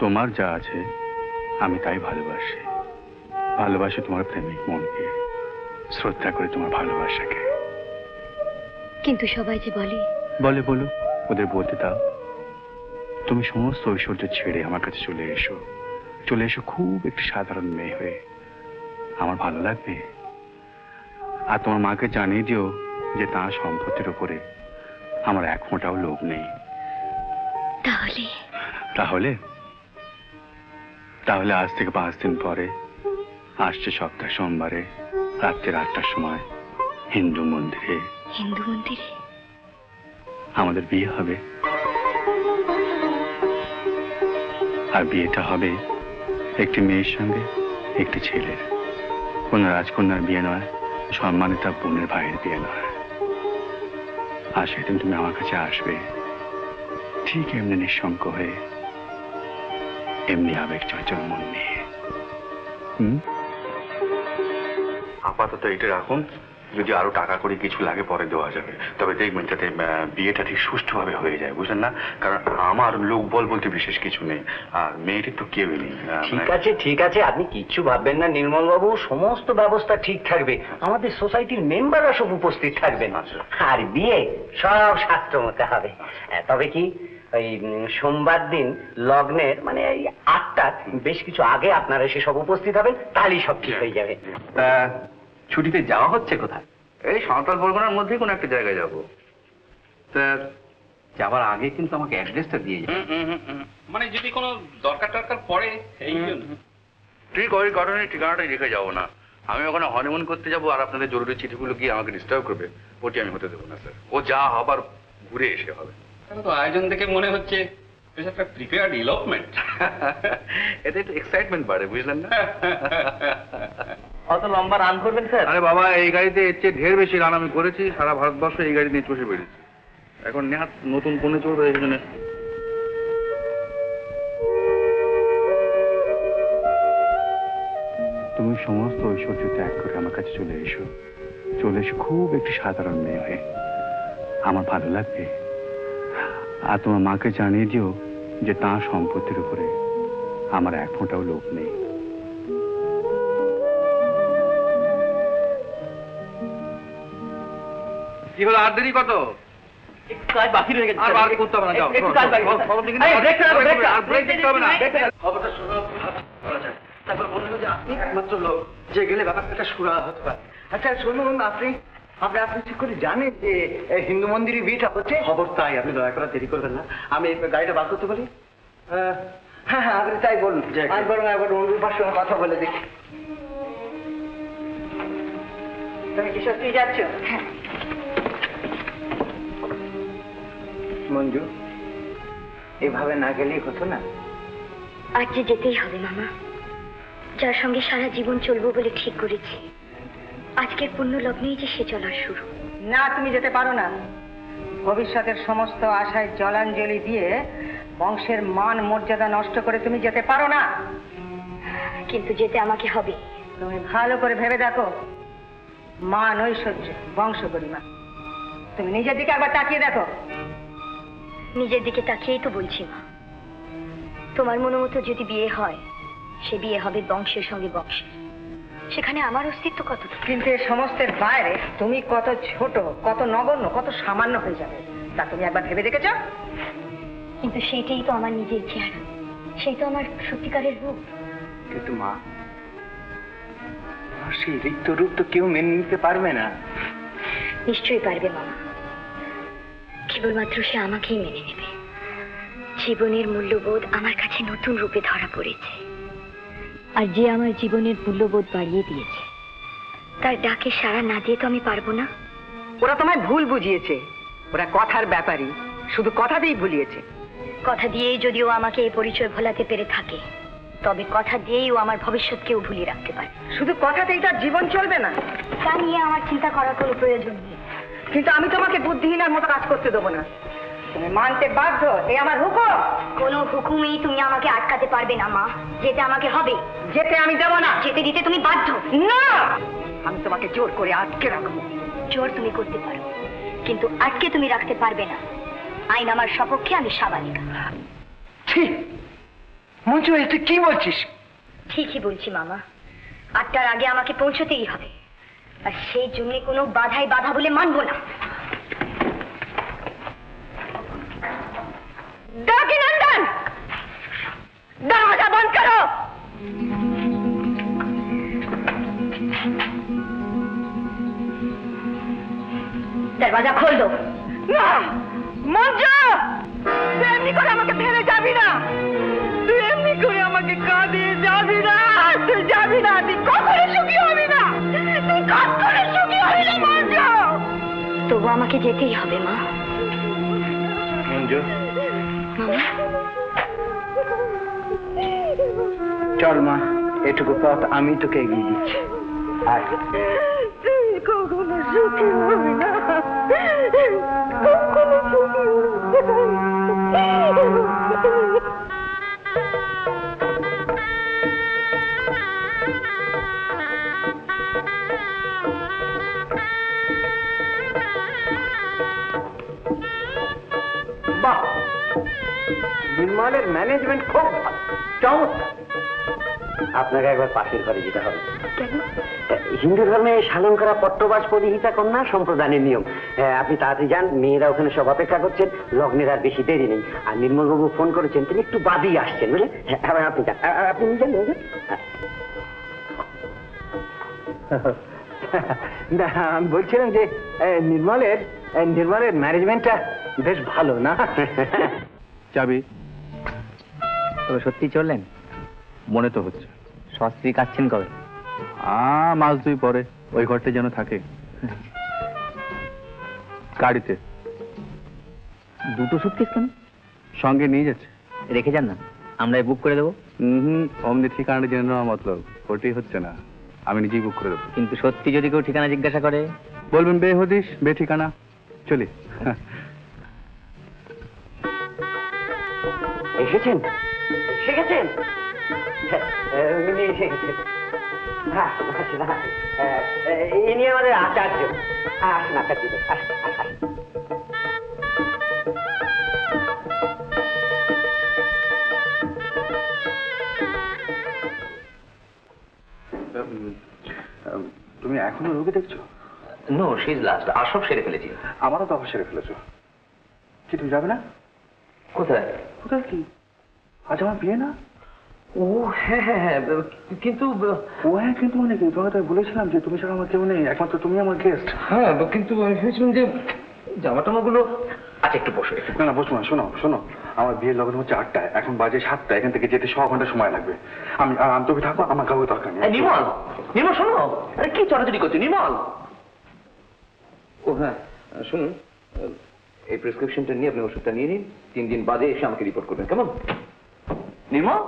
তোমার যা আছে আমি তাই ভালোবাসি। ভালোবাসি তোমার প্রেমিক মনকে, শ্রদ্ধা করে তোমার ভালোবাসাকে। কিন্তু সবাই যে বলে বলে বলুক, ওদের বলতে দাও। তুমি সমস্ত ঐশ্বর্য ছেড়ে আমার কাছে চলে এসো। চলে এসো খুব একটি সাধারণ মেয়ে হয়ে। আমার ভালো লাগবে। আর তোমার মাকে জানিয়ে দিও যে তার সম্পত্তির উপরে আমার এক ফোঁটাও লোভ নেই। তাহলে তাহলে তাহলে আজ থেকে 5 দিন পরে আসছে সপ্তাহ সোমবারে রাত্রি 8টার সময় হিন্দু মন্দিরে আমাদের বিয়ে হবে। আর বিয়েটা হবে একটি মেয়ের সঙ্গে একটি ছেলের। কোন রাজকন্যার বিয়ে নয়, সম্মানিতা বোনের ভাইয়ের বিয়ে নয়। আর সেদিন তুমি আমার কাছে আসবে ঠিক এমনি নিঃশঙ্ক হয়ে, এমনি আবেগ চঞ্চল মন নিয়ে। আপাতত এটা রাখুন, যদি আরো টাকা করে কিছু লাগে পরে দেওয়া যাবে। তবে দেখবেন যাতে বিয়েটা ঠিক সুষ্ঠুভাবে হয়ে যায়, বুঝলেন না? কারণ আমার লোক বল বলতে বিশেষ কিছু নেই, আর মেয়েটির তো কেউই নেই। ঠিক আছে ঠিক আছে, আপনি কিচ্ছু ভাববেন না নির্মল বাবু, সমস্ত ব্যবস্থা ঠিক থাকবে। আমাদের সোসাইটির মেম্বাররা সব উপস্থিত থাকবেন। আর বিয়ে সব শাস্ত্র মতে হবে। তবে কি ওই সোমবার দিন লগ্নের মানে 8টা বেশ কিছু আগে আপনারা এসে সব উপস্থিত হবেন, তাহলেই সব ঠিক হয়ে যাবে। ছুটিতে যাওয়া হচ্ছে কোথায়? এই সাঁওতাল পরগনার মধ্যেই কোনো একটা জায়গায় যাবো। স্যার, যাওয়ার আগে কিন্তু আমাকে অ্যাড্রেসটা দিয়ে যাবেন। মানে যদি কোনো দরকার টরকার পড়ে এই জন্য। ঠিক ওই কারণে ঠিকানাটাই রেখে যাবো না। আমি ওখানে হনিমুন করতে যাবো, আর আপনাদের জরুরি চিঠিগুলো গিয়ে আমাকে ডিস্টার্ব করবে, ওটি আমি হতে দেবো না স্যার। ও যা হবার ঘুরে এসে হবে। তো আয়োজন দেখে মনে হচ্ছে বেশ একটা প্রিপেয়ার্ড ইলপমেন্ট। এতে একটু এক্সাইটমেন্ট বাড়ে, বুঝলেন না? অত লম্বা রান করবেন স্যার? আরে বাবা, এই গাড়িতে এর চেয়ে ঢের বেশি রান আমি করেছি। সারা ভারতবর্ষ এই গাড়ি নিয়ে চষে বেরিয়েছি। এখন নেহাত নতুন কোণে চলবে, এই জন্য। তুমি সমস্ত ঐশ্বর্য ত্যাগ করে আমার কাছে চলে এসো। চলে এসো খুব একটি সাধারণ মেয়ে হয়ে। আমার ভালো লাগবে। আর তোমার মাকে জানিয়ে দিও যে তার সম্পত্তির উপরে আমার এক ফোঁটাও লোভ নেই। কি হলো, আর দেরি কত? কাজ বাকি রয়ে গেছে। আর বার করতে হবে না, যাও। খবরটা শোনা করা যায়। তারপর বললো যে আপনি একমাত্র লোক যে গেলে ব্যাপারটা সুরা হতে পারে। আচ্ছা শুনুন, আপনি ঠিক করে জানেন যে হিন্দু মন্দিরে বিয়েটা হচ্ছে? খবর তাই, আপনি দয়া করে দেরি করবেন না। আমি গাড়িটা বার করতে পারি? হ্যাঁ হ্যাঁ, আপনি তাই বলুন। আমি বরং একবার অনুরূপার সঙ্গে কথা বলে দেখি। তুমি কি সত্যি যাচ্ছ? হ্যাঁ। মঞ্জু, এভাবে না গেলেই হতো না? আজ যে যেতেই হবে মামা, যার সঙ্গে সারা জীবন চলবো বলে ঠিক করেছি। আজকের পুণ্য লগ্নেই যে সে চলার শুরু। না, তুমি যেতে পারো না। ভবিষ্যতের সমস্ত আশায় জলাঞ্জলি দিয়ে বংশের মান মর্যাদা নষ্ট করে তুমি যেতে পারো না। কিন্তু যেতে আমাকে হবে। তুমি ভালো করে ভেবে দেখো, মান ঐশ্বর্য বংশ গরিমা, তুমি নিজের দিকে একবার তাকিয়ে দেখো। নিজের দিকে তাকিয়েই তো বলছি মা। তোমার মনে মতো যদি বিয়ে হয়, সে বিয়ে হবে বংশের সঙ্গে বংশের। সেখানে আমার অস্তিত্ব কত? কিন্তু এর সমস্তের বাইরে তুমি কত ছোট, কত নগণ্য, কত সামান্য হয়ে যাবে, তা তুমি একবার ভেবে দেখেছ? কিন্তু সেইটাই তো আমার নিজের চেহারা, সেই তো আমার সত্যিকারের রূপ। কিন্তু মা, সেই রিক্ত রূপ তো কেউ মেনে নিতে পারবে না। নিশ্চয়ই পারবে মামা, কেবলমাত্র সে আমাকেই মেনে নেবে। জীবনের মূল্যবোধ আমার কাছে নতুন রূপে ধরা পড়েছে, আর যে আমার জীবনের মূল্যবোধ বাড়িয়ে দিয়েছে, তার ডাকে সাড়া না দিয়ে তো আমি পারবো না। ওরা তোমায় ভুল বুঝিয়েছে। ওরা কথার ব্যাপারই, শুধু কথাতেই ভুলিয়েছে। কথা দিয়েই যদিও আমাকে এই পরিচয় ভোলাতে পেরে থাকে, তবে কথা দিয়েই ও আমার ভবিষ্যৎকেও ভুলিয়ে রাখতে পারে। শুধু কথাতেই তার জীবন চলবে না, তা নিয়ে আমার চিন্তা করার কোনো প্রয়োজন নেই। কিন্তু আমি তোমাকে বুদ্ধিহীনার মতো কাজ করতে দেবো না। তুমি মানতে বাধ্য, এই আমার হুকুম। কোনো হুকুমেই তুমি আমাকে আটকাতে পারবে না মা। যেতে আমাকে হবে। যেতে আমি দেবো না। যেতে দিতে তুমি বাধ্য। না, আমি তোমাকে জোর করে আটকে রাখবো। জোর তুমি করতে পারো, কিন্তু আটকে তুমি রাখতে পারবে না। আইন আমার সপক্ষে, আমি সাবালিকা। মঞ্জু তুই কি বলছিস? ঠিকই বলছি মামা, 8টার আগে আমাকে পৌঁছতেই হবে, আর সেই জন্য কোনো বাধাই বাধা বলে মানবো না। ডাকি নন্দন, দরওয়াজা বন্ধ করো। দরওয়াজা খোল দো। না মঞ্জু, তুই এমনি করে আমাকে ফেলে যাবি না, তুই এমনি করে আমাকে কাঁদিয়ে যাবি না, তুই যাবি না, তুই কখনো সুখী হবি না, তুই কখনো সুখী হবি না মঞ্জু। তবু আমাকে যেতেই হবে মা। মঞ্জু মামা, চল মা, এটুকু পথ আমি তোকে এগিয়ে দিচ্ছি। আর তুই কখনো সুখী হবি না, কখনো সুখী হবি না। বাহ, নির্মলের ম্যানেজমেন্ট খুব ভালো, চমৎকার। আপনাকে একবার পাশের ঘরে যেতে হবে। হিন্দু ধর্মে শালন করা পট্টবাস পরিহিতা কন্যা সম্প্রদানের নিয়ম। আপনি তাড়াতাড়ি যান, মেয়েরা ওখানে সব অপেক্ষা করছেন, লগ্নের আর বেশি দেরি নেই। আর নির্মলবাবু ফোন করেছেন, তিনি একটু বাদেই আসছেন, বুঝলেন? আপনি যান, আপনি নিয়ে যান। না, আমি বলছিলাম যে নির্মলের ম্যানেজমেন্টটা বেশ ভালো না? যাবি? তবে সত্যি চললেন? মনে তো হচ্ছে। সস্ত্রী কাচ্ছেন কবে? মাস 2 পরে ওই ঘরটা যেন থাকে। গাড়িতে। 2টো সুটকেস কেন? সঙ্গে নিয়ে যাচ্ছে। রেখে যান না, আমরাই বুক করে দেবো। অমনি ঠিকানাটা জেনে নেওয়া মতলব ওটাই হচ্ছে না, আমি নিজেই বুক করে দেবো। কিন্তু সত্যি যদি কেউ ঠিকানা জিজ্ঞাসা করে? বলবেন বে হদিস, বে ঠিকানা। চলি। এসেছেন? শিখেছেন? উনি এসে গেছেন। ইনি আমাদের আচার্য। আসুন আচার্য, আসুন। তুমি এখনো রোগী দেখছো? No, she is last. আর সব সেরে ফেলেছি। আমারও তো অবশ্যই সেরে ফেলেছো। কি তুমি যাবে না? কোথায়? কোথায় কি? আজ আমার বিয়ে না? ও হ্যাঁ হ্যাঁ হ্যাঁ, কিন্তু ও হ্যাঁ, কিন্তু মানে কি, তোমাকে তো বলেছিলাম যে তুমি ছাড়া আমার কেউ নেই, একমাত্র তুমি আমার গেস্ট। হ্যাঁ, কিন্তু আমি ভেবেছিলাম যে জামা টামাগুলো। আচ্ছা একটু বসো। না বসবো না, শোনো, আমার বিয়ের লগন হচ্ছে 8টায়, এখন বাজে 7টা, এখান থেকে যেতে 6 ঘন্টা সময় লাগবে। আমি তুমি থাকবো, আমার কাউকে দরকার নেই। নির্মল শোনো, আরে কি চটাচটি করছো নির্মল? ও হ্যাঁ শুনুন, এই প্রেসক্রিপশনটা নিয়ে আপনি ওষুধটা নিয়ে নিন, 3 দিন বাদে এসে আমাকে রিপোর্ট করবেন, কেমন? নির্মল,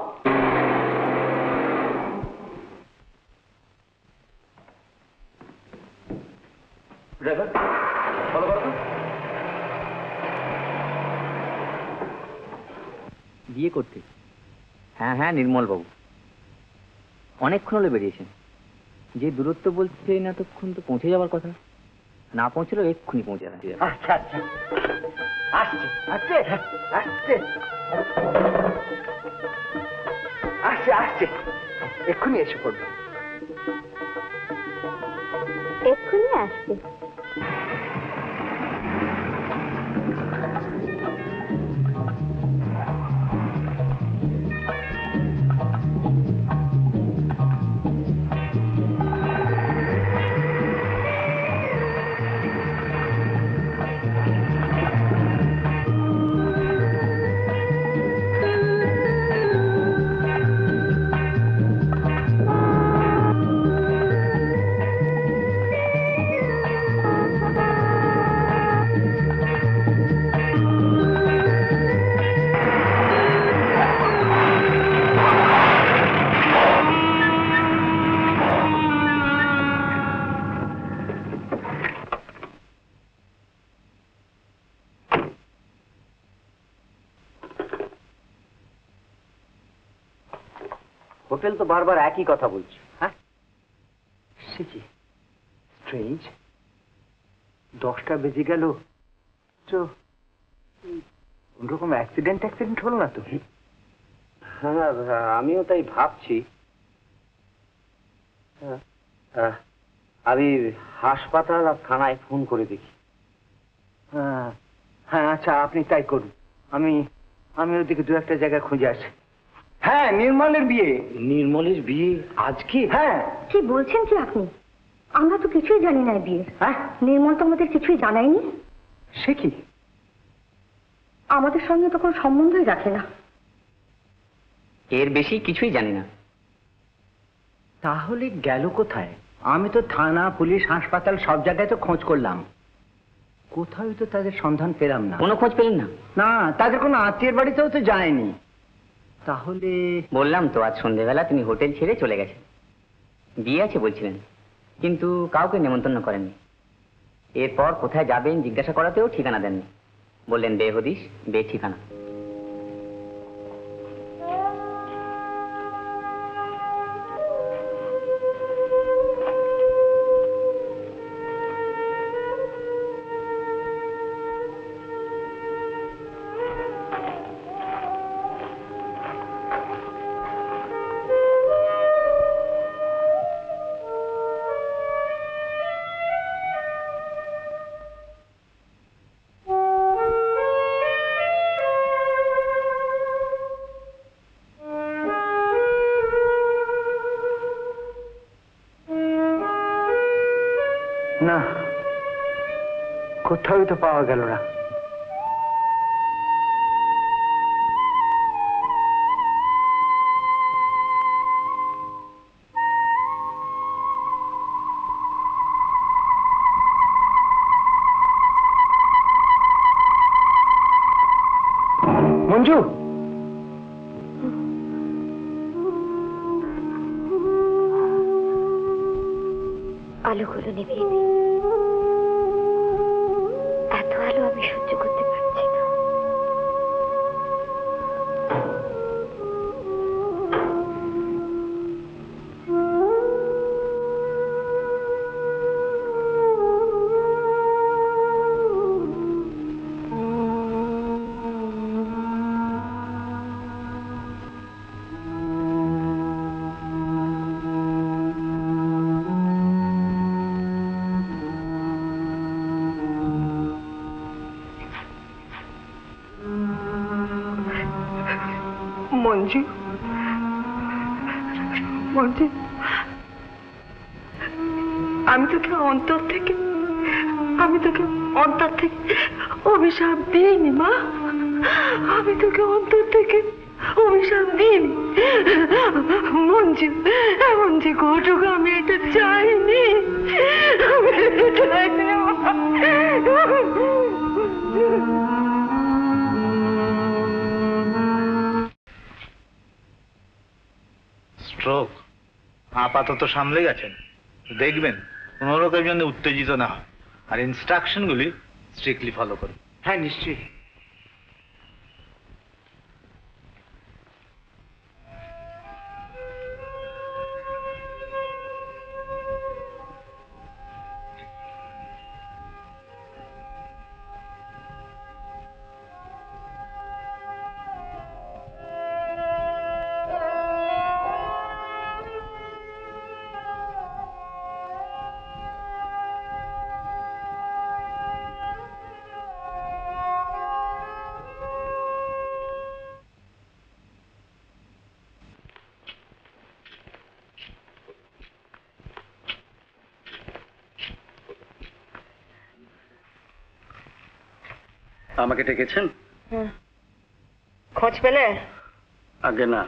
ড্রাইভার ফলো করো তো। বিয়ে করতে? হ্যাঁ নির্মল বাবু অনেকক্ষণ হলে বেরিয়েছেন। যে দূরত্ব বলছেন এতক্ষণ তো পৌঁছে যাওয়ার কথা, না পৌঁছলেও এক্ষুনি পৌঁছে যাবে। আচ্ছা, আসছে, এক্ষুনি এসে পড়বে। এক্ষুনি আসবে। হোটেল তো বারবার একই কথা বলছে। হ্যাঁ, স্ট্রেঞ্জ, 10টা বেজে গেল, তো ওরকম অ্যাক্সিডেন্ট হলো না তো? হ্যাঁ, আমিও তাই ভাবছি। আমি হাসপাতাল আর থানায় ফোন করে দেখি। হ্যাঁ হ্যাঁ, আচ্ছা আপনি তাই করুন। আমি আমি ওদিকে দু একটা জায়গায় খুঁজে আসি। হ্যাঁ, নির্মলের বিয়ে। নির্মলের বিয়ে আজকে? হ্যাঁ। কি বলছেন কি আপনি? আমরা তো কিছুই জানি না বিয়ের। হ্যাঁ, নির্মল তো আমাদের কিছুই জানায়নি। সে কি? আমাদের সঙ্গে তো কোনো সম্বন্ধই রাখে না। এর বেশি কিছুই জানি না। তাহলে গেল কোথায়? আমি তো থানা, পুলিশ, হাসপাতাল সব জায়গায় তো খোঁজ করলাম, কোথাও তো তাদের সন্ধান পেলাম না। কোনো খোঁজ পেলেন না? না, তাদের কোনো আত্মীয়ের বাড়িতেও তো যায়নি। তাহলে বললাম তো, আজ সন্ধ্যেবেলা তিনি হোটেল ছেড়ে চলে গেছেন। বিয়ে আছে বলছিলেন, কিন্তু কাউকে নেমন্তন্ন করেননি। এরপর কোথায় যাবেন জিজ্ঞাসা করাতেও ঠিকানা দেননি। বললেন বেহদিস, বে ঠিকানা। না, কোথাও তো পাওয়া গেল না। মঞ্জু, আলোগুলো নিভিয়ে দিন। এত আলো আমি সহ্য করতে পারছি না। মঞ্জু, মঞ্জু, আমি তোকে অন্তর থেকে অভিশাপ দিইনি মা। আমি তোকে অন্তর থেকে অভিশাপ দিইনি মঞ্জু। এমন যে ঘটুক আমি এটা চাইনি, আমি এটা চাইনি মা। স্ট্রোক আপাতত সামলে গেছেন, দেখবেন কোনো রকম জন্য উত্তেজিত না হয়, আর ইনস্ট্রাকশনগুলি স্ট্রিক্টলি ফলো করুন। হ্যাঁ নিশ্চয়ই। আমাকে ডেকেছেন? খোঁজ পেলে? আগে না।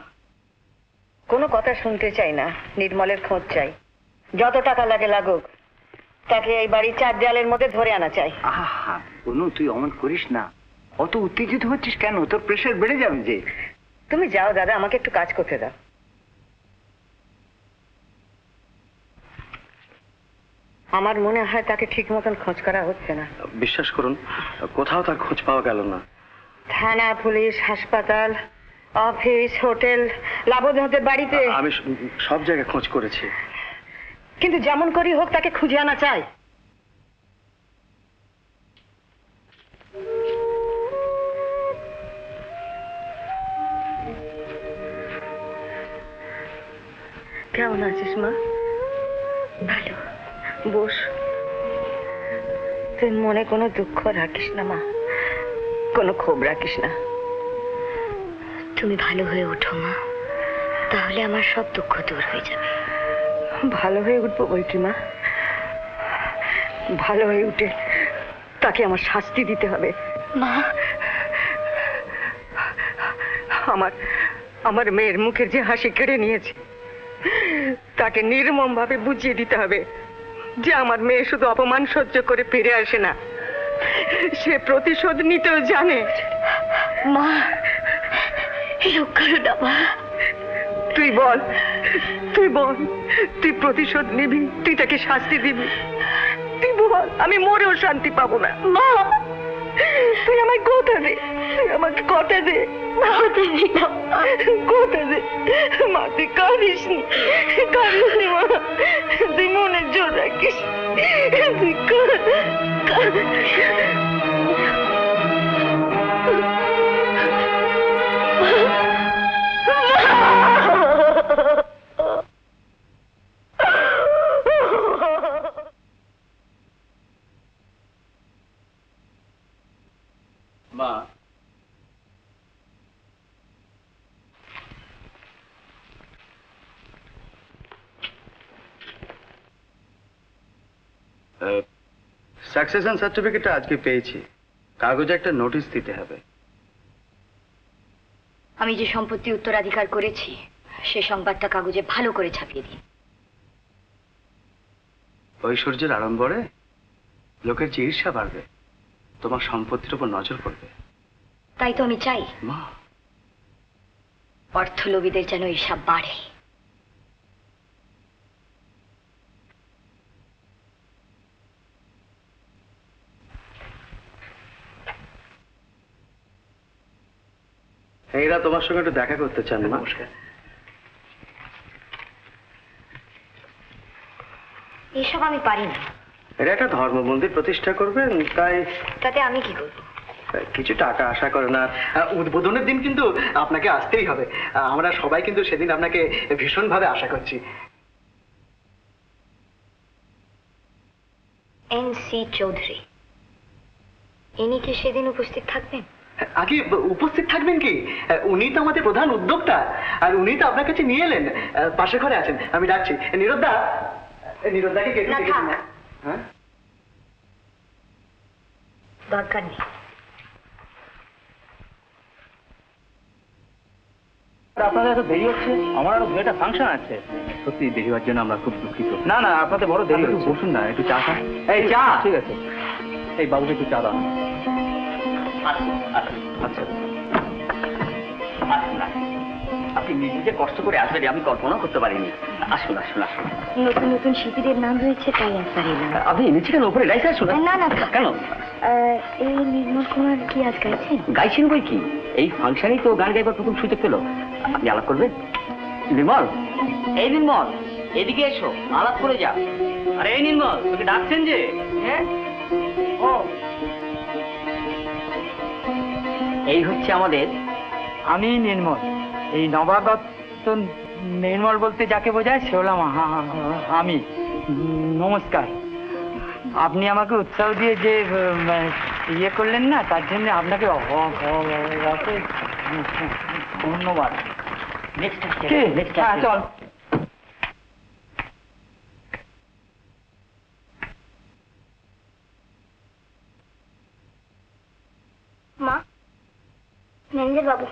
কোনো কথা শুনতে চাই না, নির্মলের খোঁজ চাই। যত টাকা লাগে লাগুক, তাকে এই বাড়ির চার দেয়ালের মধ্যে ধরে আনা চাই। আহা অনু, তুই অমন করিস না। অত উত্তেজিত হচ্ছিস কেন? তোর প্রেশার বেড়ে যাবে যে। তুমি যাও দাদা, আমাকে একটু কাজ করতে দাও। আমার মনে হয় তাকে ঠিক মতন খোঁজ করা হচ্ছে না। বিশ্বাস করুন, কোথাও তার খোঁজ পাওয়া গেল না। থানা, পুলিশ, হাসপাতাল, অফিস, হোটেল, লাবণীদের বাড়িতে, আমি সব জায়গায় খোঁজ করেছি। কিন্তু যেমন করেই হোক তাকে খুঁজে আনা চাই। কেমন আছিস মা? ভালো। বস। তুই মনে কোনো দুঃখ রাখিস না মা, কোনো ক্ষোভ রাখিস না। তুমি ভালো হয়ে ওঠো মা, তাহলে আমার সব দুঃখ দূর হয়ে যাবে। ভালো হয়ে উঠবো বৈকি মা, ভালো হয়ে উঠে তাকে আমার শাস্তি দিতে হবে। মা, আমার মেয়ের মুখের যে হাসি কেড়ে নিয়েছে তাকে নির্মম ভাবে বুঝিয়ে দিতে হবে যে আমার মেয়ে শুধু অপমান সহ্য করে ফিরে আসে না, সে প্রতিশোধ নিতেও জানে। মা, এরকম করো না মা। তুই বল, তুই প্রতিশোধ নিবি, তুই তাকে শাস্তি দিবি? তুই বল, আমি মরেও শান্তি পাবো না। মা, তুই আমায় কথা দে, তুই আমাকে কথা দে, কথা দে মা। তুই কাঁদিস নি মা, তুই মনে জোর রাখিস, তুই মা, সাকসেশন সার্টিফিকেটটা আজকে পেয়েছি, কাগজে একটা নোটিশ দিতে হবে। আমি যে সম্পত্তি উত্তরাধিকার করেছি সে সংবাদটা কাগজে ভালো করে ছাপিয়ে দিন। ঐশ্বর্যের আড়ম্বরে লোকের যে ঈর্ষা বাড়বে, তোমার সম্পত্তির উপর নজর পড়বে। তাই তো আমি চাই মা, অর্থলোভীদের যেন ঈর্ষা বাড়ে। এরা তোমার সঙ্গে একটু দেখা করতে চান। নমস্কার। এসব আমি পারি না। এরা একটা ধর্ম মন্দির প্রতিষ্ঠা করবেন, তাই তাতে আমি কি করব? কিছু টাকা আশা করেন। আর উদ্বোধনের দিন কিন্তু আপনাকে আসতেই হবে। আমরা সবাই কিন্তু সেদিন আপনাকে ভীষণভাবে আশা করছি। এন.সি. চৌধুরী, ইনি কি সেদিন উপস্থিত থাকবেন? আগে উপস্থিত থাকবেন কি? উনি তো আমাদের প্রধান উদ্যোক্তা, আর উনি তো আপনার কাছে নিয়ে এলেন। পাশে ঘরে আছেন, আমি ডাকছি। নিরোদ্দাকে না, থাক। হ্যাঁ, দরকার নেই। আপনাদের এত দেরি হচ্ছে? আমার আরো একটা ফাংশন আছে। সত্যি দেরি হওয়ার জন্য আমরা খুব দুঃখিত। না না, আপনাদের বড় দেরি হচ্ছে। বসুন না, একটু চা খান। এই চা। ঠিক আছে, এই বাবুকে একটু চা দাও। আচ্ছা, আপনি নিজে যে কষ্ট করে আসবেন আমি কল্পনা করতে পারিনি। আসুন আসুন আসুন। নতুন নতুন শিল্পীদের নাম রয়েছে, তাই একবার এলাম। আপনি নিচে কেন, উপরে গাইছে? আসুন। না না, কেন? এই নির্মল কুমার কি আজ গাইছেন? গাইছেন বই কি? এই ফাংশনেই তো গান গাইবার প্রথম সুযোগ পেল। আপনি আলাপ করবেন? নির্মল, এই নির্মল, এদিকে এসো, আলাপ করে যা। আরে এই নির্মল, তোকে ডাকছেন যে। হ্যাঁ, ও এই হচ্ছে আমাদের। আমি নির্মল, এই নবাগত নির্মল বলতে যাকে বোঝায় সে হলাম আমি। নমস্কার। আপনি আমাকে উৎসাহ দিয়ে যে ইয়ে করলেন না, তার জন্য আপনাকে ধন্যবাদ। হ্যাঁ, চল। মা, ম্যানেজার বাবু।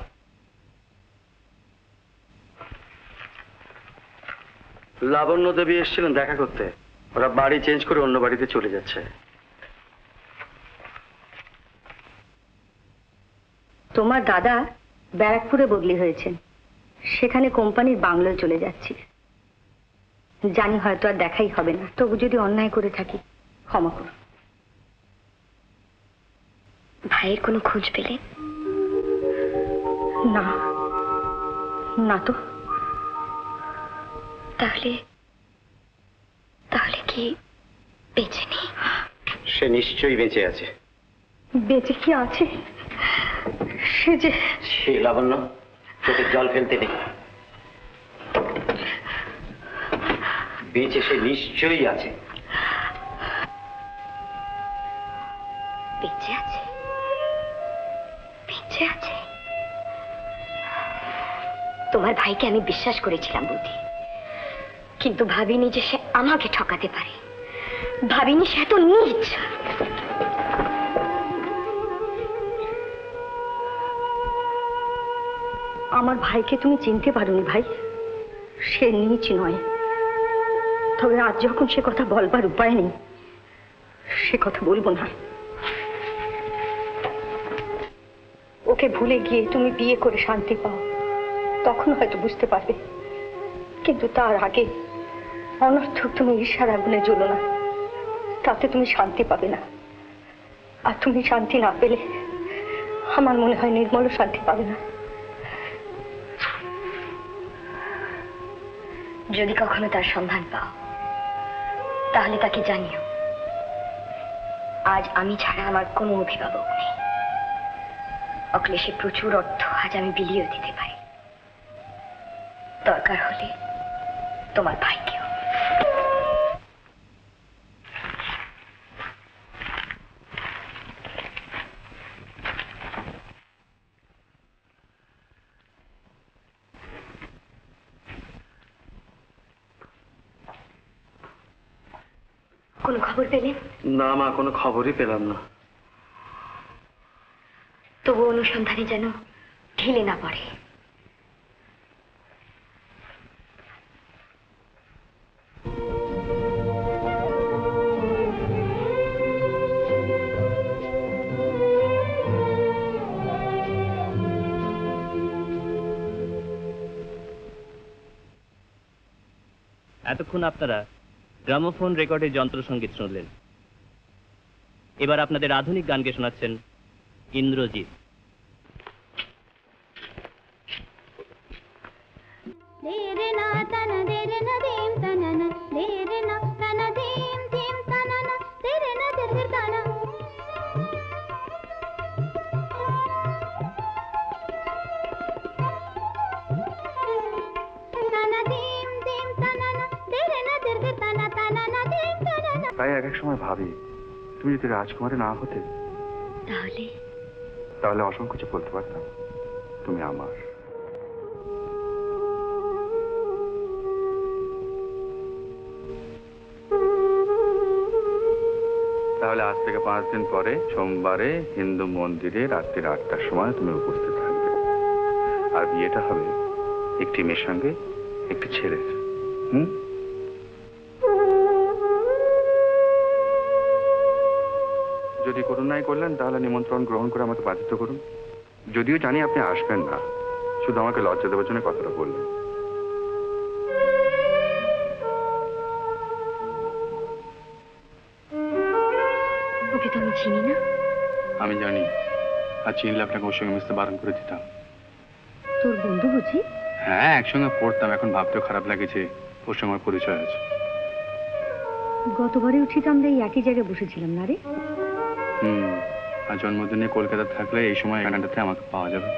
লাবণ্য দেবী এসেছিলেন দেখা করতে। ওরা বাড়ি চেঞ্জ করে অন্য বাড়িতে চলে যাচ্ছে। তোমার দাদা ব্যারাকপুরে বদলি হয়েছেন, সেখানে কোম্পানির বাংলোয় চলে যাচ্ছি। জানি হয়তো আর দেখাই হবে না, তবু যদি অন্যায় করে থাকি ক্ষমা করো। ভাইয়ের কোনো খোঁজ পেলে? না না তো। তাহলে তাহলে কি বেঁচে নেই? সে নিশ্চয়ই বেঁচে আছে। বেঁচে কি আছে? সে যে সে লাবণ্য, চোখের জল ফেলতে নেই। বেঁচে সে নিশ্চয়ই আছে। বেঁচে আছে? বেঁচে আছে? তোমার ভাইকে আমি বিশ্বাস করেছিলাম বৌদি, কিন্তু ভাবিনি যে সে আমাকে ঠকাতে পারে। ভাবিনি সে এত নীচ। আমার ভাইকে তুমি চিনতে পারোনি ভাই। সে নীচ নয়, তবে আজ যখন সে কথা বলবার উপায় নেই, সে কথা বলবো না। ওকে ভুলে গিয়ে তুমি বিয়ে করে শান্তি পাও, তখন হয়তো বুঝতে পারবে। কিন্তু তার আগে অনর্থক তুমি ঈর্ষার আগুনে জ্বলো না, তাতে তুমি শান্তি পাবে না। আর তুমি শান্তি না পেলে আমার মনে হয় নির্মলও শান্তি পাবে না। যদি কখনো তার সন্ধান পাও তাহলে তাকে জানিও, আজ আমি ছাড়া আমার কোনো অভিভাবক নেই। অক্লেশে প্রচুর অর্থ আজ আমি বিলিয়ে দিতে পারি, দরকার হলে তোমার ভাইকেও। কোনো খবর পেলেন? না মা, কোনো খবরই পেলাম না। তবু অনুসন্ধানে যেন ঢিলে না পড়ে। এতক্ষণ আপনারা গ্রামোফোন রেকর্ডের যন্ত্রসঙ্গীত শুনলেন। এবার আপনাদের আধুনিক গানকে শোনাচ্ছেন ইন্দ্রজিৎ। তাই এক এক সময় ভাবি, তুমি যদি রাজকুমারী না হতে তাহলে অসংকোচে বলতে পারতাম তুমি আমার। তাহলে আজ থেকে 5 দিন পরে সোমবারে হিন্দু মন্দিরে রাত্রি 8টার সময় তুমি উপস্থিত থাকবে। আর বিয়েটা হবে একটি মেয়ের সঙ্গে একটি ছেলের। যদি করুণাই করলেন তাহলে নিমন্ত্রণ গ্রহণ করে আমাকে বাধিত করুন। যদিও জানি আপনি আসবেন না, শুধু আমাকে লজ্জা দেওয়ার জন্য কথাটা বললেন। ওকে তো আমি চিনি না। আমি জানি, আর চিনলে আপনাকে ওর সঙ্গে মিশতে বারণ করে দিতাম। তোর বন্ধু বুঝি? হ্যাঁ, একসঙ্গে পড়তাম। এখন ভাবতেও খারাপ লাগেছে ওর সঙ্গে আমার পরিচয় আছে। গতবারে উঠি তো আমরা এই একই জায়গায় বসেছিলাম না রে? আর জন্মদিনে কলকাতা থাকলে এই সময় কানাডাতে আমাকে পাওয়া যাবে।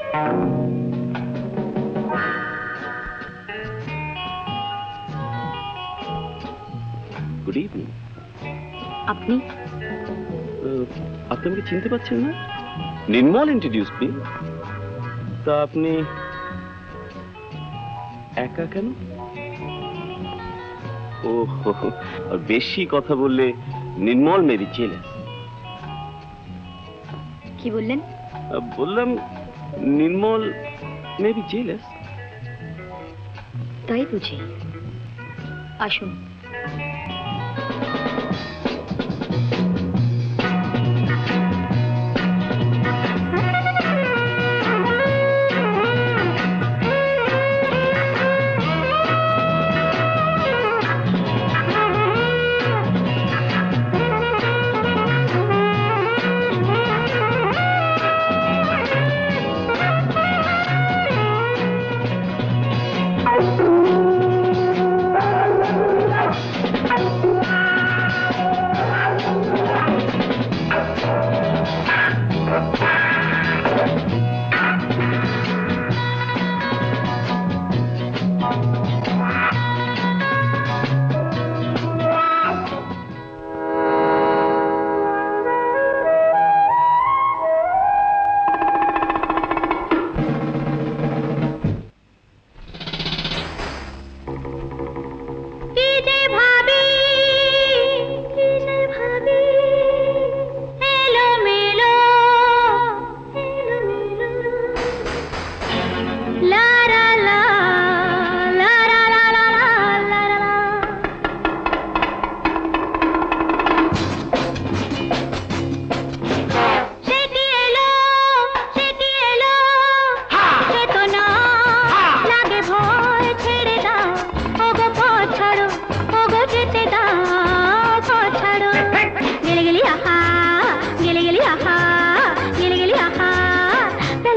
Good evening. আপনি আপনি আমাকে চিনতে পারছেন না? নির্মল ইন্ট্রোডিউস মি। তা আপনি একা কেন? ও বেশি কথা বললে নির্মল মেবি জেলাস। কি বললেন? বললাম নির্মল মেবি জেলাস। তাই বুঝি। আসুন।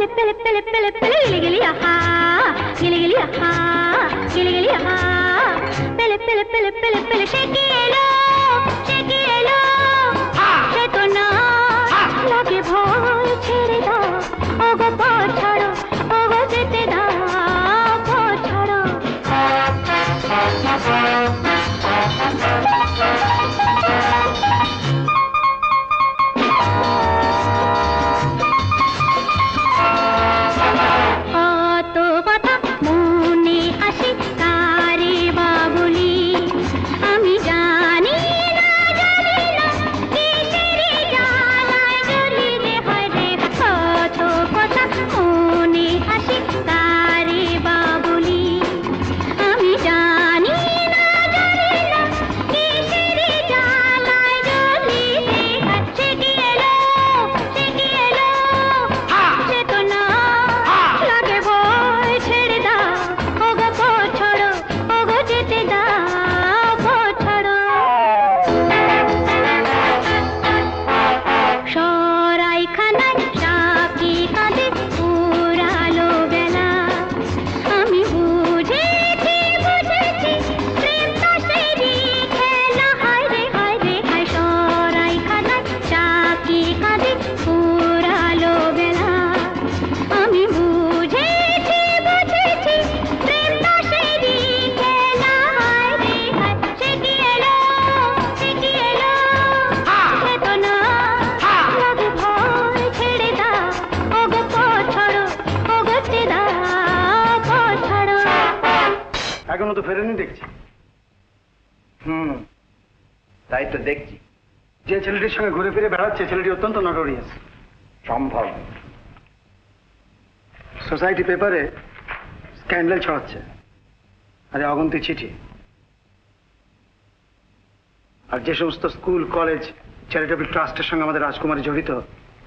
pele pele pele pele pele gili gili aha gili gili aha gili gili aha pele pele pele pele pele sheki elo she to na lage bhoy chhede daw ogo par chhado ogo jete daw par chhado এখনো তো ফেরেনি দেখছি। তাই তো দেখছি, যে ছেলেটির সঙ্গে ঘুরে ফিরে বেড়াচ্ছে ছেলেটি অত্যন্ত নটোরিয়াস। সম্ভব। সোসাইটি পেপারে স্ক্যান্ডেল ছড়াচ্ছে, আরে অগন্তি চিঠি। আর যে সমস্ত স্কুল কলেজ চ্যারিটেবল ট্রাস্টের সঙ্গে আমাদের রাজকুমারী জড়িত,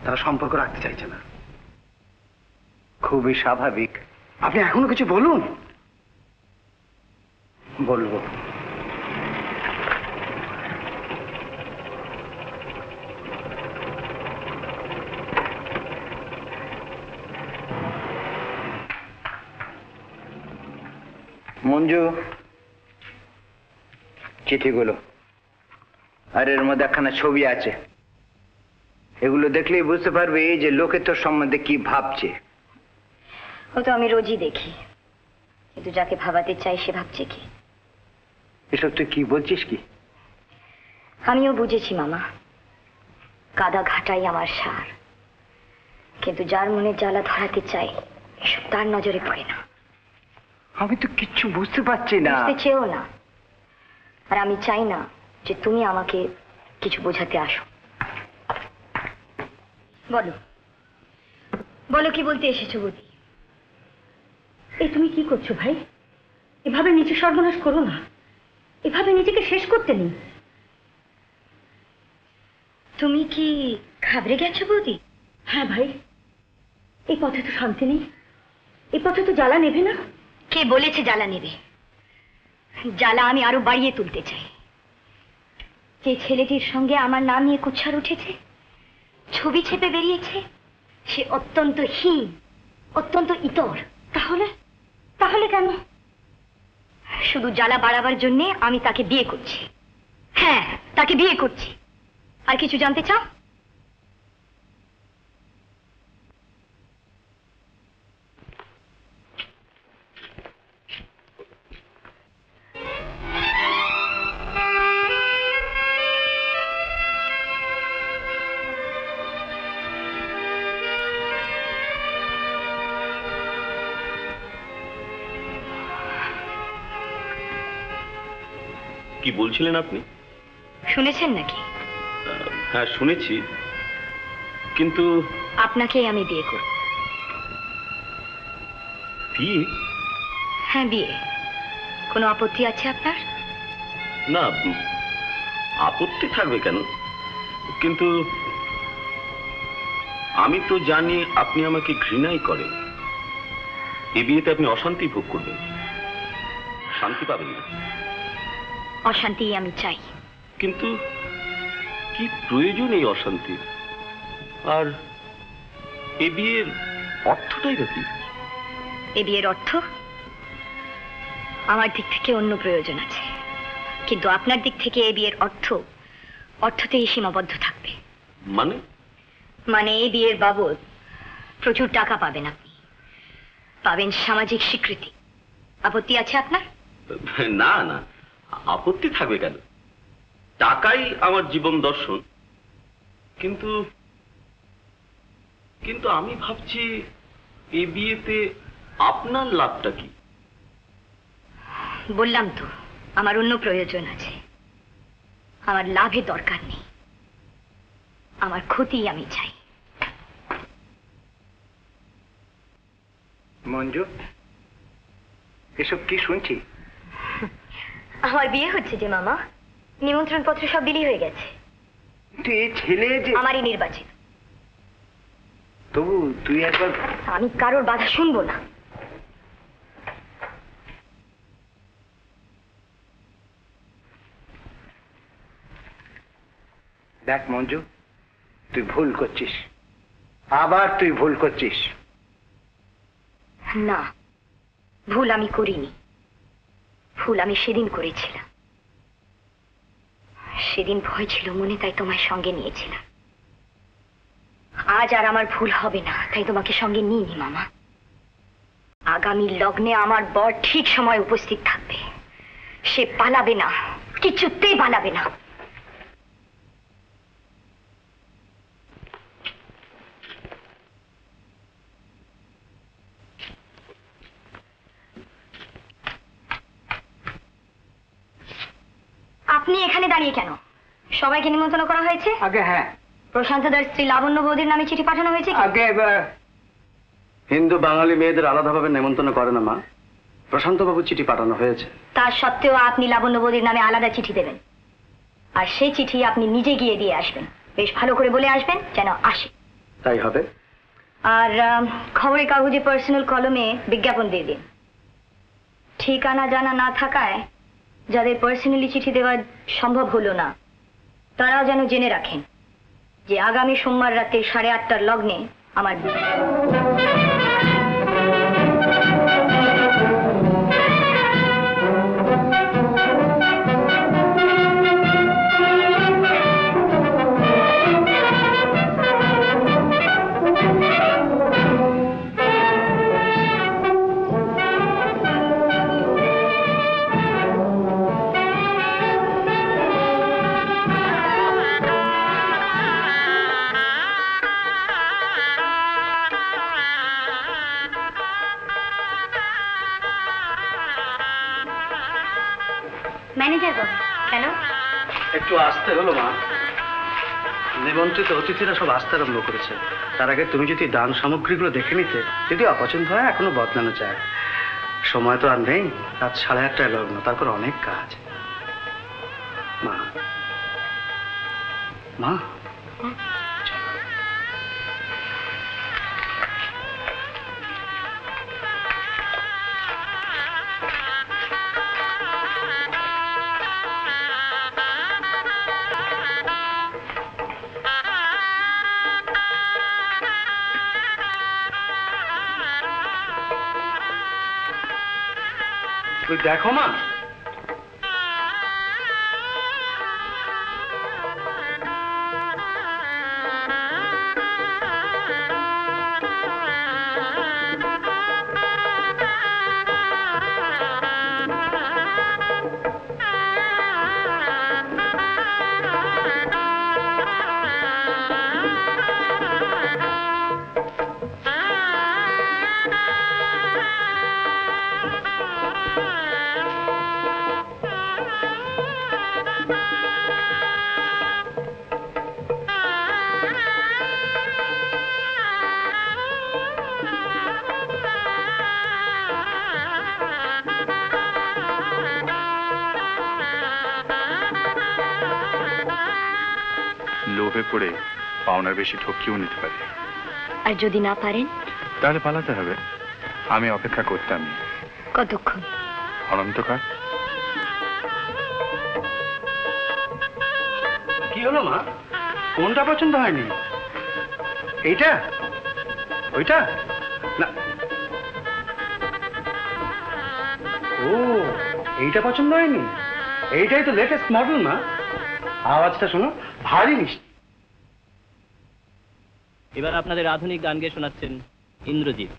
তারা সম্পর্ক রাখতে চাইছে না। খুবই স্বাভাবিক। আপনি এখনো কিছু বলুন। বলবো। মঞ্জু, চিঠিগুলো, আর এর মধ্যে একখানা ছবি আছে। এগুলো দেখলেই বুঝতে পারবে যে লোকে তোর সম্বন্ধে কি ভাবছে। ও তো আমি রোজই দেখি, কিন্তু যাকে ভাবাতে চাই সে ভাবছে কি? এসব তুই কি বলছিস কি? আমিও বুঝেছি মামা, কাদা ঘাটাই আমার সার, কিন্তু যার মনে জ্বালা ধরাতে চাই এসব তার নজরে পড়ে না। আমি তো কিচ্ছু বুঝতে পারছি না। বুঝতে চেয়েও না, আর আমি চাই না যে তুমি আমাকে কিছু বোঝাতে আসো। বলো বলো, কি বলতে এসেছো বৌদি? এই তুমি কি করছো ভাই? এভাবে নিচে সর্বনাশ করো না, এভাবে নিজেকে শেষ করতে নেই। তুমি কি ঘাবড়ে গেছো বৌদি? হ্যাঁ ভাই, এই পথে তো শান্তি নেই, এই পথে তো জ্বালা নেবে না। কে বলেছে জ্বালা নেবে? জ্বালা আমি আরো বাড়িয়ে তুলতে চাই। যে ছেলেটির সঙ্গে আমার নাম নিয়ে কুৎসার উঠেছে, ছবি ছেপে বেরিয়েছে, সে অত্যন্ত হীন, অত্যন্ত ইতর। তাহলে তাহলে কেন? শুধু জ্বালা বাড়াবার জন্য আমি তাকে বিয়ে করছি। হ্যাঁ, তাকে বিয়ে করছি। আর কিছু জানতে চাও? কি বলছিলেন আপনি? শুনেছেন নাকি? হ্যাঁ শুনেছি, কিন্তু আপনাকেই আমি বিয়ে করব। বিয়ে? হ্যাঁ বিয়ে। কোনো আপত্তি আছে আপনার? না, আপত্তি থাকবে কেন? কিন্তু আমি তো জানি আপনি আমাকে ঘৃণাই করেন। এ বিয়েতে আপনি অশান্তি ভোগ করবেন, শান্তি পাবেন না। অশান্তি আমি চাই। কিন্তু কি প্রয়োজন এই অশান্তির? আর এ বিয়ের অর্থটাই বা কি? এ বিয়ের অর্থ আমার দিক থেকে অন্য প্রয়োজন আছে, কিন্তু আপনার দিক থেকে এ বিয়ের অর্থতেই সীমাবদ্ধ থাকবে। মানে এই বিয়ের বাবদ প্রচুর টাকা পাবেন আপনি, পাবেন সামাজিক স্বীকৃতি। আপত্তি আছে আপনার? না না, আপত্তি থাকবে কেন? টাকাই আমার জীবন দর্শন। কিন্তু কিন্তু আমি ভাবছি এই বিয়েতে আপনার লাভটা কি? বললাম তো, আমার অন্য প্রয়োজন আছে। আমার লাভে দরকার নেই, আমার ক্ষতি আমি চাই। মঞ্জু, এসব কি শুনছি? আমার বিয়ে হচ্ছে যে মামা, নিমন্ত্রণ পত্র সব বিলি হয়ে গেছে। কিন্তু এই ছেলে যে আমারই নির্বাচিত। তবু তুই একবার... আমি কারোর বাধা শুনবো না। দেখ মঞ্জু, তুই ভুল করছিস, আবার তুই ভুল করছিস। না, ভুল আমি করিনি। ভুল আমি সেদিন করেছিলাম। সেদিন ভয় ছিল মনে, তাই তোমায় সঙ্গে নিয়েছিলাম। আজ আর আমার ভুল হবে না, তাই তোমাকে সঙ্গে নিইনি মামা। আগামী লগ্নে আমার বর ঠিক সময় উপস্থিত থাকবে। সে পালাবে না, কিছুতেই পালাবে না। আপনি এখানে দাঁড়িয়ে কেন? সবাইকে নিমন্ত্রণ করা হয়েছে? আগে হ্যাঁ। প্রশান্তদার স্ত্রী লাবণ্য বৌদির নামে চিঠি পাঠানো হয়েছে কি? আগে হিন্দু বাঙালি মেয়েদের আলাদাভাবে নেমন্তন্ন করে না মা। প্রশান্ত বাবু চিঠি পাঠানো হয়েছে। তার সত্ত্বেও আপনি লাবণ্য বৌদির নামে আলাদা চিঠি দেবেন, আর সেই চিঠি আপনি নিজে গিয়ে দিয়ে আসবেন। বেশ ভালো করে বলে আসবেন যেন আসে। তাই হবে। আর খবরের কাগজে পার্সোনাল কলমে বিজ্ঞাপন দিয়ে দিন। ঠিকানা জানা না থাকায় যাদের পার্সোনালি চিঠি দেওয়া সম্ভব হলো না, তারাও যেন জেনে রাখেন যে আগামী সোমবার রাতে 8:30টার লগ্নে আমার বিয়ে। ম্যানেজার বাবু, কেন? একটু আসতে হলো মা। নিমন্ত্রিত অতিথিরা সব আসতে আরম্ভ করেছে। তার আগে তুমি যদি দান সামগ্রীগুলো দেখে নিতে, যদি অপছন্দ হয় এখনো বদলানো চায়। সময় তো আর নেই, রাত 8:30টায় লগ্ন, তারপর অনেক কাজ। মা মা তুই দেখো মা। লোভে পড়ে পাওনার বেশি ঠকিয়েও নিতে পারে। আর যদি না পারেন তাহলে পালাতে হবে। আমি অপেক্ষা করতাম। কতক্ষণ? অনন্তকাল। কি হলো মা? কোনটা পছন্দ হয়নি? এইটা? ওইটা? না। ও, এইটা পছন্দ হয়নি? এইটাই তো লেটেস্ট মডেল না? আওয়াজটা শোনো, ভারী মিষ্টি। এবার আপনাদের আধুনিক গান গেয়ে শোনাচ্ছেন ইন্দ্রজিৎ।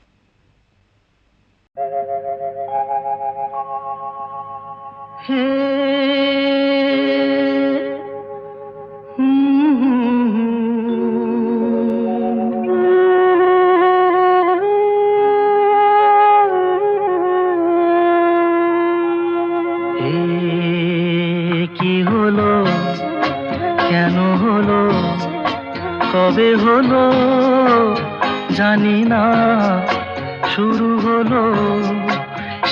কি হলো, কেন হলো, কবে হলো জানি না, শুরু হলো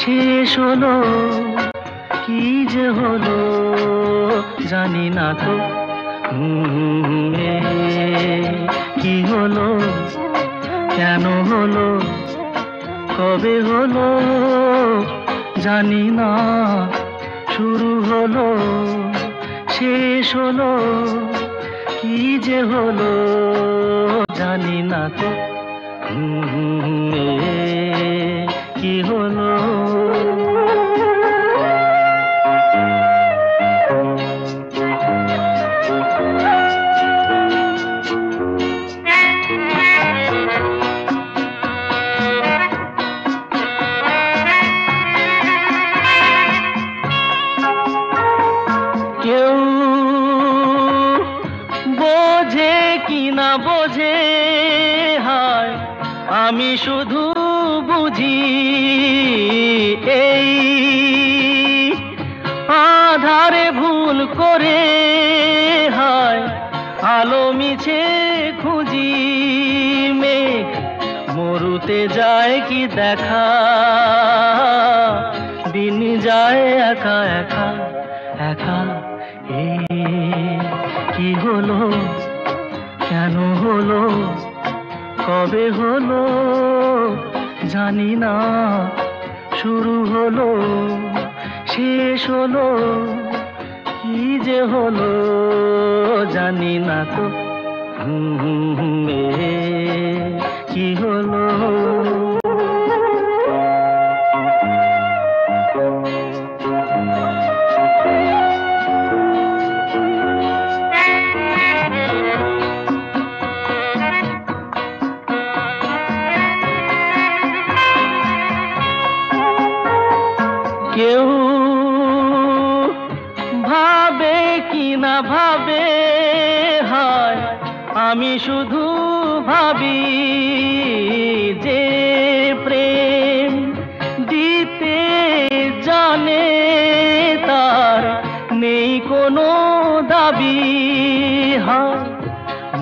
শেষ হলো, কি যে হলো জানি না তো। কি হলো, কেন হলো, কবে হলো জানি না, শুরু হলো শেষ হলো, কি যে হলো জানি না তো। কি হলো, কেউ বোঝে কি না বোঝে, হায় আমি শুধু বুঝি এই আধারে ভুল করে, হায় আলো মিছে খুঁজি, মেঘ মরুতে যায় কি দেখা, দিন যায় একা একা একা। কি হলো, কেন হলো, কবে হলো জানি না, শুরু হলো শেষ হলো, কি যে হলো জানি না তো। কি হলো, কেউ ভাবে কি না ভাবে, হায় আমি শুধু ভাবি যে প্রেম দিতে জানে, তার নেই কোনো দাবি, হায়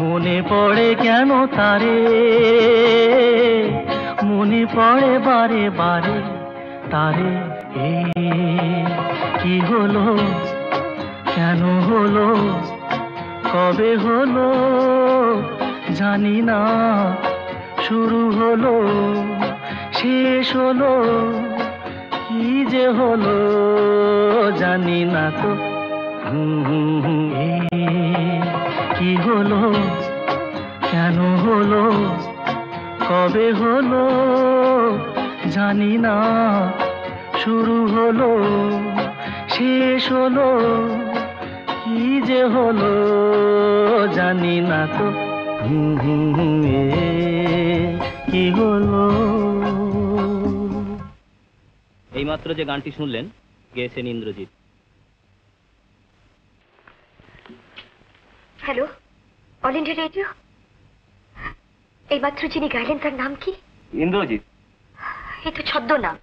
মনে পড়ে কেন তারে, মনে পড়ে বারে বারে তারে। কি হলো, কেন হলো, কবে হলো জানি না, শুরু হলো শেষ হলো, কি যে হলো জানি না তো। কি হলো, কেন হলো, কবে হলো জানি না, শুরু হলো শেষ হলো, কি যে হলো জানি না তো। কি হলো। এইমাত্র যে গানটি শুনলেন গেয়েছেন Indrajit. Hello, all India radio. এইমাত্র যিনি গাইলেন তার নাম কি? ইন্দ্রজিৎ। এই তো ছদ্মনাম।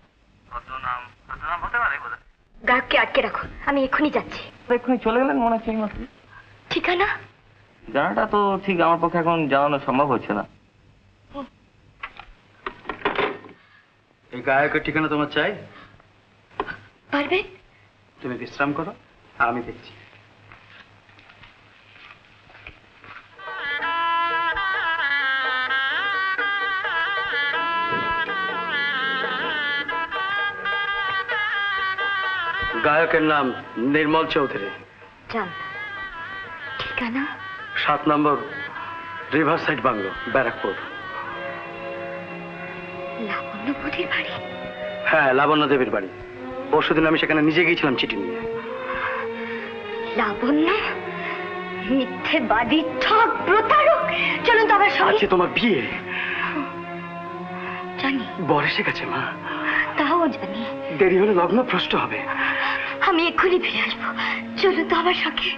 গায়ককে আটকে রাখো, আমি এক্ষুনি যাচ্ছি। এক্ষুনি চলে গেলেন মনে হচ্ছে এইমাত্র। ঠিকানা জানাটা তো ঠিক আমার পক্ষে এখন জানানো সম্ভব হচ্ছে না। এই গায়কের ঠিকানা তোমার চাই? পারবে? তুমি বিশ্রাম করো, আমি দেখছি। গায়কের নাম নির্মল চৌধুরী। জান, ঠিকানা 7 নম্বর রিভার সাইড বাংলো, ব্যারাকপুর। লাবণ্যবতীর বাড়ি? হ্যাঁ, লাবণ্য দেবীর বাড়ি। পরশুদিন আমি সেখানে নিজে গিয়েছিলাম চিঠি নিয়ে। লাবণ্য মিথ্যেবাদী, ঠক, প্রতারক। চলুন তো আমার সঙ্গে। আজকে তোমার বিয়ে। জানি। বর এসে গেছে মা। তাও জানি। দেরি হলে লগ্ন ভ্রষ্ট হবে। আমি এক্ষুনি ফিরে আসবো। চলুন তো আমার সঙ্গে,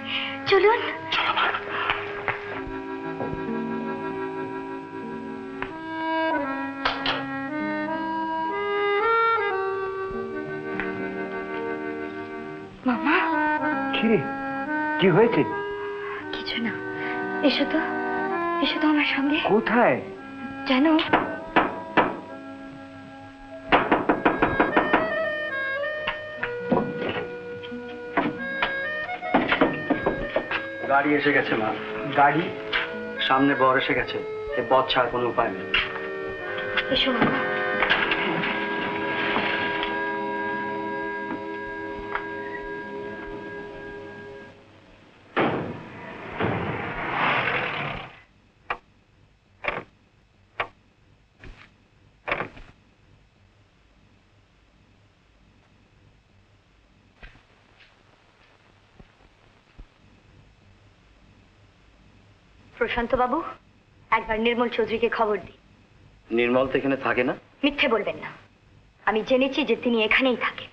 চলুন। চলো মা। মামা। কি হয়েছে? কিছু না, এসো তো, এসো তো আমার সঙ্গে। কোথায়? জানো, গাড়ি এসে গেছে মা। গাড়ি? সামনে বর এসে গেছে। এ পথ ছাড়া কোনো উপায় নেই। এসো মামা। প্রশান্ত বাবু, একবার নির্মল চৌধুরীকে খবর দিন। নির্মল তো এখানে থাকে না। মিথ্যে বলবেন না। আমি জেনেছি যে তিনি এখানেই থাকেন।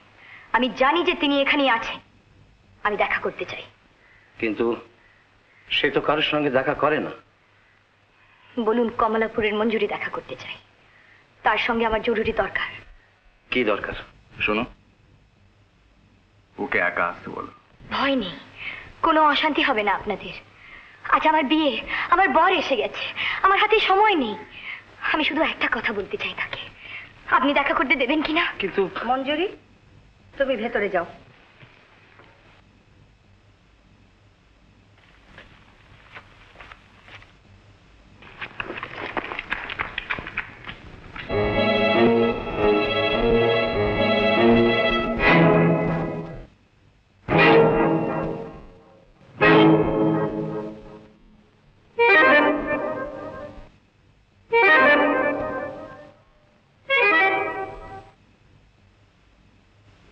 আমি জানি যে তিনি এখানেই আছেন। আমি দেখা করতে চাই। কিন্তু সে তো কারোর সঙ্গে দেখা করে না। বলুন কমলাপুরের মঞ্জুরি দেখা করতে চাই। তার সঙ্গে আমার জরুরি দরকার। কি দরকার? শোনো, ওকে একা আসতে বলো। ভয় নেই, কোনো অশান্তি হবে না আপনাদের। আজ আমার বিয়ে, আমার বর এসে গেছে, আমার হাতে সময় নেই। আমি শুধু একটা কথা বলতে চাই তাকে। আপনি দেখা করতে দেবেন কিনা? কিন্তু মঞ্জুরি, তুমি ভেতরে যাও।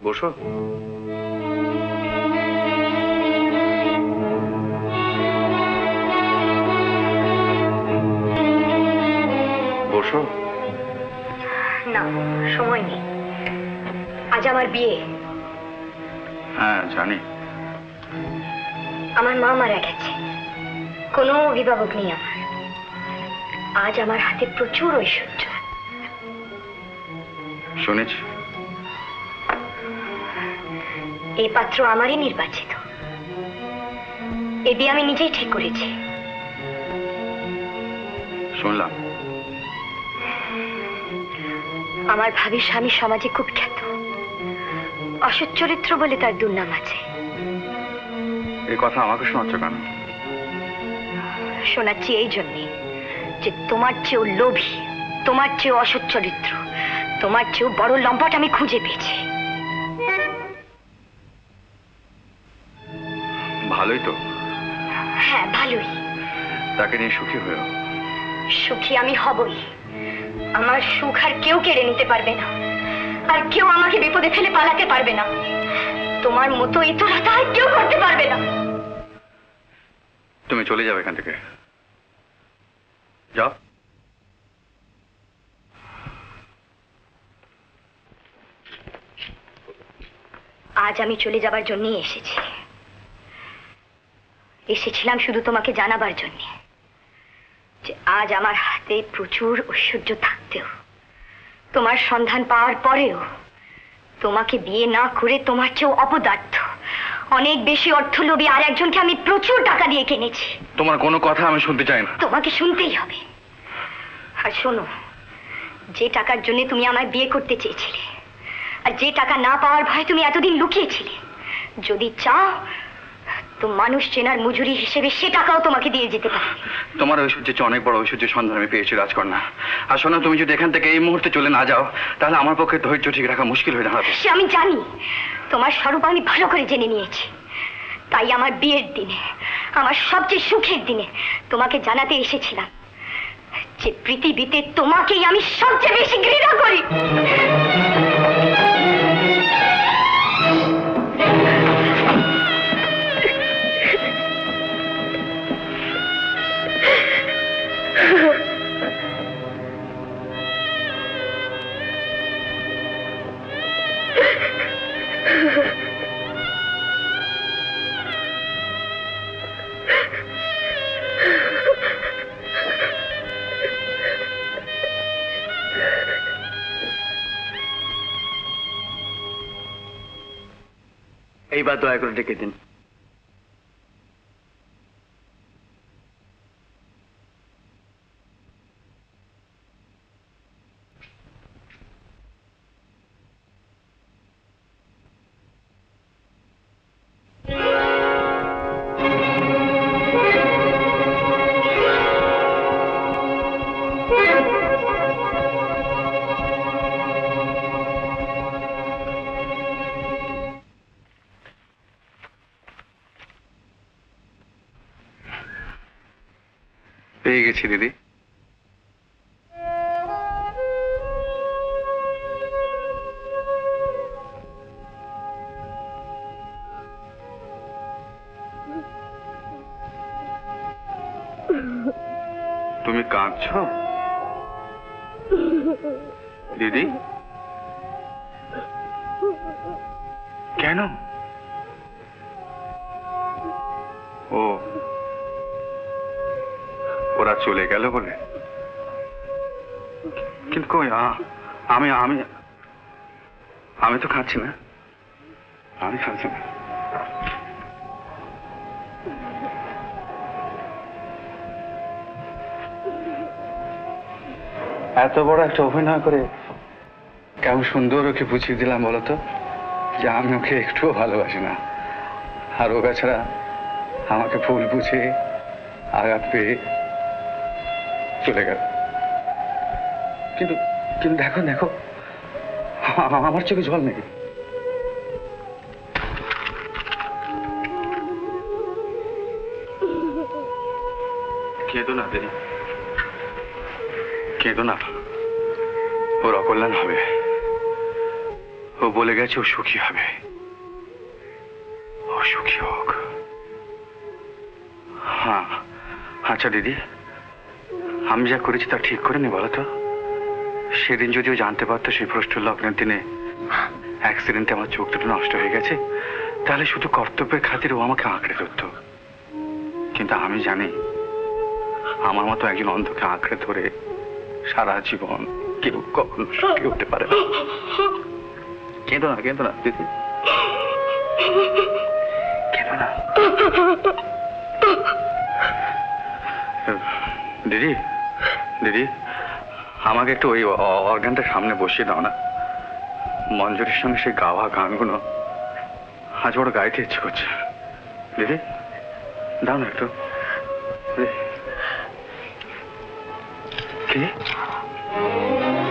বসো। বসো। না, সময় নেই। আজ আমার বিয়ে। হ্যাঁ জানি। আমার মা মারা গেছে, কোনো অভিভাবক নেই আমার। আজ আমার হাতে প্রচুর ঐশ্বর্য। শুনেছি। এই পাত্র আমারই নির্বাচিত। এ বিয়ে আমি নিজেই ঠিক করেছি। শুনলাম। আমার ভাবি স্বামী সমাজে খুব খ্যাত। অসৎ চরিত্র বলে তার দুর্নাম আছে। এই কথা আমাকে শোনাচ্ছ কেন? শোনাচ্ছি এই জন্যে যে তোমার চেয়েও লোভী, তোমার চেয়েও অসৎ চরিত্র, তোমার চেয়েও বড় লম্পট আমি খুঁজে পেয়েছি। ভালোই তো। হ্যাঁ ভালোই। তাকে নিয়ে সুখী হয়েও। সুখী আমি হবই। আমার সুখ আর কেউ কেড়ে নিতে পারবে না, আর কেউ আমাকে বিপদে ফেলে পালাতে পারবে না। তোমার মতো ইতরতা আর কেউ করতে পারবে না। তুমি চলে যাবে এখান থেকে। যাও। আজ আমি চলে যাবার জন্যই এসেছি। এসেছিলাম শুধু তোমাকে জানাবার জন্য যে আজ আমার হাতে প্রচুর ঐশ্বর্য থাকতেও, তোমার সন্ধান পাওয়ার পরেও, তোমাকে বিয়ে না করে তোমার চেয়েও অপদার্থ, অনেক বেশি অর্থলোভী আর একজনকে আমি প্রচুর টাকা দিয়ে কিনেছি। তোমার কোনো কথা আমি শুনতে চাই না। তোমাকে শুনতেই হবে। আর শোনো, যে টাকার জন্য তুমি আমায় বিয়ে করতে চেয়েছিলে, আর যে টাকা না পাওয়ার ভয়ে তুমি এতদিন লুকিয়েছিলে, যদি চাও তো মানুষ চেনার মজুরি হিসেবে সে টাকাও তোমাকে দিয়ে যেতে পারে। তোমার ঐশ্বর্যের চেয়ে অনেক বড় ঐশ্বর্যের সন্ধান আমি পেয়েছি রাজকন্যা। আর শোনো, তুমি যদি এখান থেকে এই মুহূর্তে চলে না যাও তাহলে আমার পক্ষে ধৈর্য ঠিক রাখা মুশকিল হয়ে দাঁড়াবে। সে আমি জানি, তোমার স্বরূপ আমি ভালো করে জেনে নিয়েছি। তাই আমার বিয়ের দিনে, আমার সবচেয়ে সুখের দিনে তোমাকে জানাতে এসেছিলাম যে পৃথিবীতে তোমাকেই আমি সবচেয়ে বেশি ঘৃণা করি। এইবার দয়া করে ডেকে দিন। পেয়ে গেছি দিদি। তুমি কাঁদছো দিদি? কেন? ও, ওরা চলে গেল বলে? কিন্তু কই, আমি আমি আমি তো খাচ্ছি না, আমি খাচ্ছি না। এত বড় একটা অভিনয় করে কেমন সুন্দর ওকে বুঝিয়ে দিলাম বলতো যে আমি ওকে একটুও ভালোবাসি না, আর ও ছাড়া আমাকে ফুল বুঝে আঘাত পেয়ে চলে গেল। কিন্তু কিন্তু দেখো দেখো আমার চোখে জল নেই। কেঁদো না দিদি, কেঁদো না, ওর অকল্যাণ হবে। ও বলে গেছে ও সুখী হবে, ও সুখী হোক। হ্যাঁ আচ্ছা দিদি, আমি যা করেছি তা ঠিক করে নি বলো তো? সেদিন যদিও জানতে পারতো সেই প্রশ্ন লগ্নের দিনে অ্যাক্সিডেন্টে আমার চোখ দুটো নষ্ট হয়ে গেছে, তাহলে শুধু কর্তব্যের খাতির ও আমাকে আঁকড়ে ধরতো। কিন্তু আমি জানি আমার মতো একজন অন্ধকে আঁকড়ে ধরে সারা জীবন কেউ কখনো সুখী হতে পারে না। কেঁদো না, কেঁদো না দিদি, কেঁদো না। দিদি দিদি, আমাকে একটু ওই অর্গানটা সামনে বসিয়ে দাও না। মঞ্জুরির সঙ্গে সেই গাওয়া গানগুলো আজ বড় গাইতে ইচ্ছে করছে। দিদি দাও না একটু। কে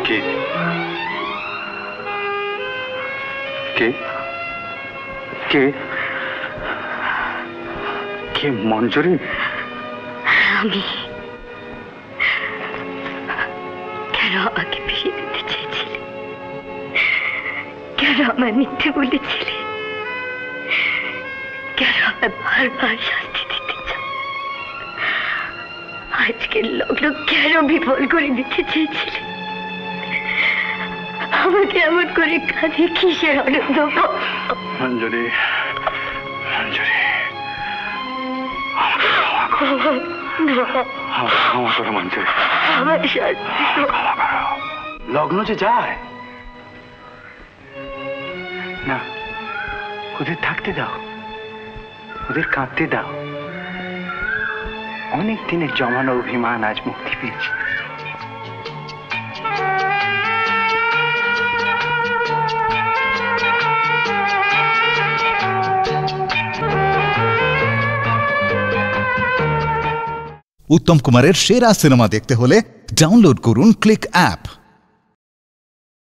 কে কে কে কে মঞ্জুরি? আমি কেন আমাকে ফিরিয়ে দিতে চেয়েছিলে? কেন আমার মিথ্যে বলেছিলে? কেন আমায় বারবার শাস্তি দিতে চাও? আজকের লগ্ন কেন বিফল করে দিতে চেয়েছিলে? আমাকে এমন করে কাঁদে কিসের আনন্দ? মঞ্জুরি, মঞ্জুরি, ক্ষমা করো মঞ্জুরি, আমার শাস্তি। লগ্ন যে যায় না, ওদের থাকতে দাও, ওদের কাঁদতে দাও। অনেক দিনের জমানো অভিমান আজ মুক্তি পেয়েছে। উত্তম কুমারের সেরা সিনেমা দেখতে হলে ডাউনলোড করুন ক্লিক অ্যাপ।